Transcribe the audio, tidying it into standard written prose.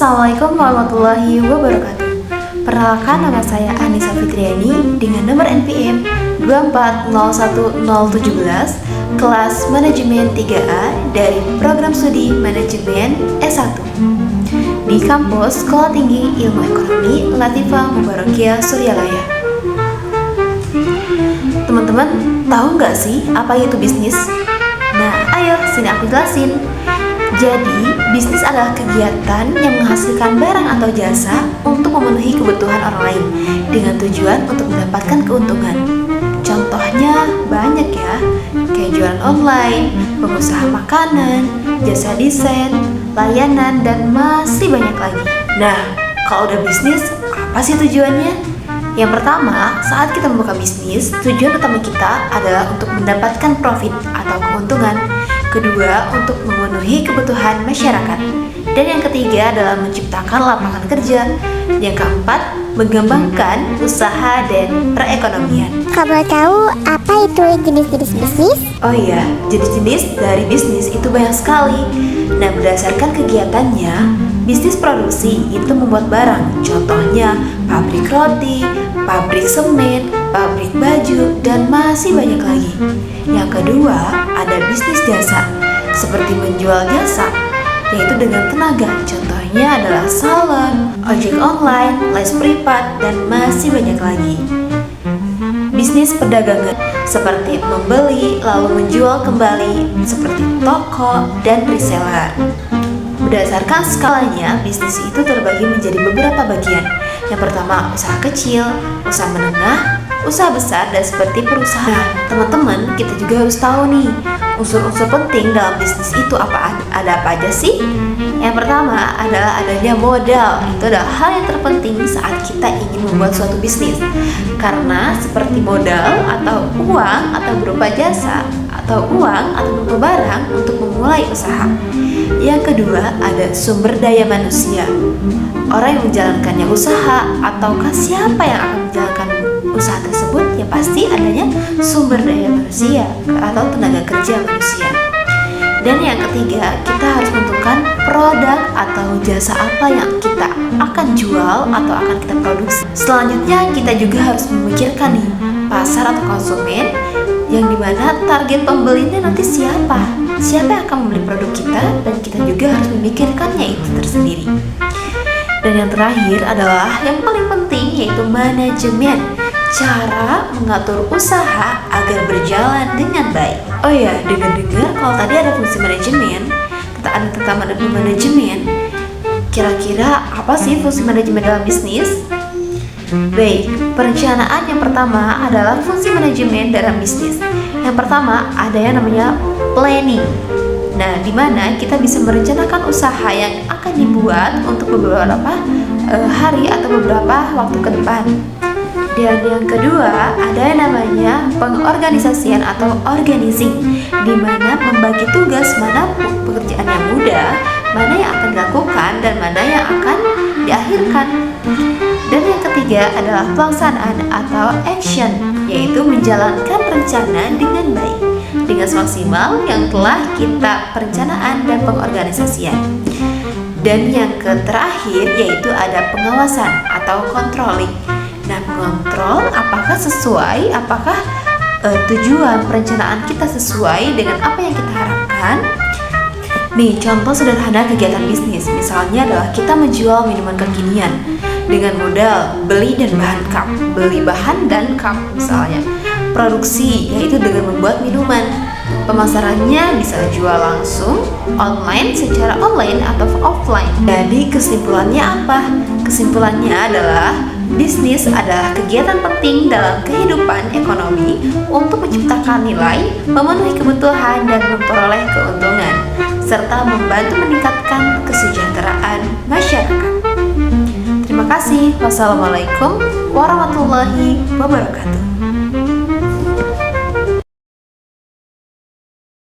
Assalamualaikum warahmatullahi wabarakatuh. Perkenalkan, nama saya Anissa Fitriani dengan nomor NPM 2401017, kelas Manajemen 3A dari Program Studi Manajemen S1 di kampus Sekolah Tinggi Ilmu Ekonomi Latifah Mubarakiyah Suryalaya. Teman-teman, tahu nggak sih apa itu bisnis? Nah, ayo sini aku jelasin. Jadi, bisnis adalah kegiatan yang menghasilkan barang atau jasa untuk memenuhi kebutuhan orang lain dengan tujuan untuk mendapatkan keuntungan. Contohnya banyak ya, kayak jualan online, pengusaha makanan, jasa desain, layanan, dan masih banyak lagi. Nah, kalau udah bisnis, apa sih tujuannya? Yang pertama, saat kita membuka bisnis, tujuan utama kita adalah untuk mendapatkan profit atau keuntungan. Kedua, untuk memenuhi kebutuhan masyarakat. Dan yang ketiga adalah menciptakan lapangan kerja. Yang keempat, mengembangkan usaha dan perekonomian. Kamu tahu apa itu jenis-jenis bisnis? Oh iya, jenis-jenis dari bisnis itu banyak sekali. Nah, berdasarkan kegiatannya, bisnis produksi itu membuat barang. Contohnya, pabrik roti, pabrik semen, pabrik baju, dan masih banyak lagi. Yang kedua, ada bisnis jasa, seperti menjual jasa, yaitu dengan tenaga. Contohnya adalah salon, ojek online, les privat, dan masih banyak lagi. Bisnis perdagangan, seperti membeli lalu menjual kembali, seperti toko dan reseller. Berdasarkan skalanya, bisnis itu terbagi menjadi beberapa bagian. Yang pertama, usaha kecil, usaha menengah, usaha besar, dan seperti perusahaan. Nah, teman-teman, kita juga harus tahu nih, unsur-unsur penting dalam bisnis itu ada apa aja sih? Yang pertama adalah adanya modal. Itu adalah hal yang terpenting saat kita ingin membuat suatu bisnis. Karena seperti modal atau uang atau berupa jasa atau uang atau berupa barang untuk memulai usaha. Yang kedua, ada sumber daya manusia. Orang yang menjalankannya usaha ataukah siapa yang akan menjalankan usaha tersebut, ya pasti adanya sumber daya manusia atau tenaga kerja manusia. Dan yang ketiga, kita harus menentukan produk atau jasa apa yang kita akan jual atau akan kita produksi. Selanjutnya, kita juga harus memikirkan nih pasar atau konsumen, yang dimana target pembelinya nanti siapa yang akan membeli produk kita, dan kita juga harus memikirkannya itu tersendiri. Dan yang terakhir adalah yang paling penting, yaitu manajemen. Cara mengatur usaha agar berjalan dengan baik. Oh ya, dengar-dengar kalau tadi ada fungsi manajemen, ada tentang manajemen. Kira-kira apa sih fungsi manajemen dalam bisnis? Baik, perencanaan yang pertama adalah fungsi manajemen dalam bisnis. Yang pertama ada yang namanya planning. Nah, di mana kita bisa merencanakan usaha yang akan dibuat untuk beberapa hari atau beberapa waktu ke depan. Dan yang kedua ada yang namanya pengorganisasian atau organizing, di mana membagi tugas mana pekerjaan yang mudah, mana yang akan dilakukan, dan mana yang akan diakhirkan. Dan yang ketiga adalah pelaksanaan atau action, yaitu menjalankan rencana dengan baik, dengan maksimal yang telah kita perencanaan dan pengorganisasian. Dan yang terakhir yaitu ada pengawasan atau controlling. Nah, mengontrol apakah sesuai, apakah tujuan perencanaan kita sesuai dengan apa yang kita harapkan. Nih, contoh sederhana kegiatan bisnis, misalnya adalah kita menjual minuman kekinian dengan modal beli bahan dan cup misalnya. Produksi, yaitu dengan membuat minuman. Pemasarannya bisa jual langsung, online, secara online atau offline. Jadi kesimpulannya apa? Kesimpulannya adalah bisnis adalah kegiatan penting dalam kehidupan ekonomi untuk menciptakan nilai, memenuhi kebutuhan, dan memperoleh keuntungan, serta membantu meningkatkan kesejahteraan masyarakat. Terima kasih. Wassalamualaikum warahmatullahi wabarakatuh.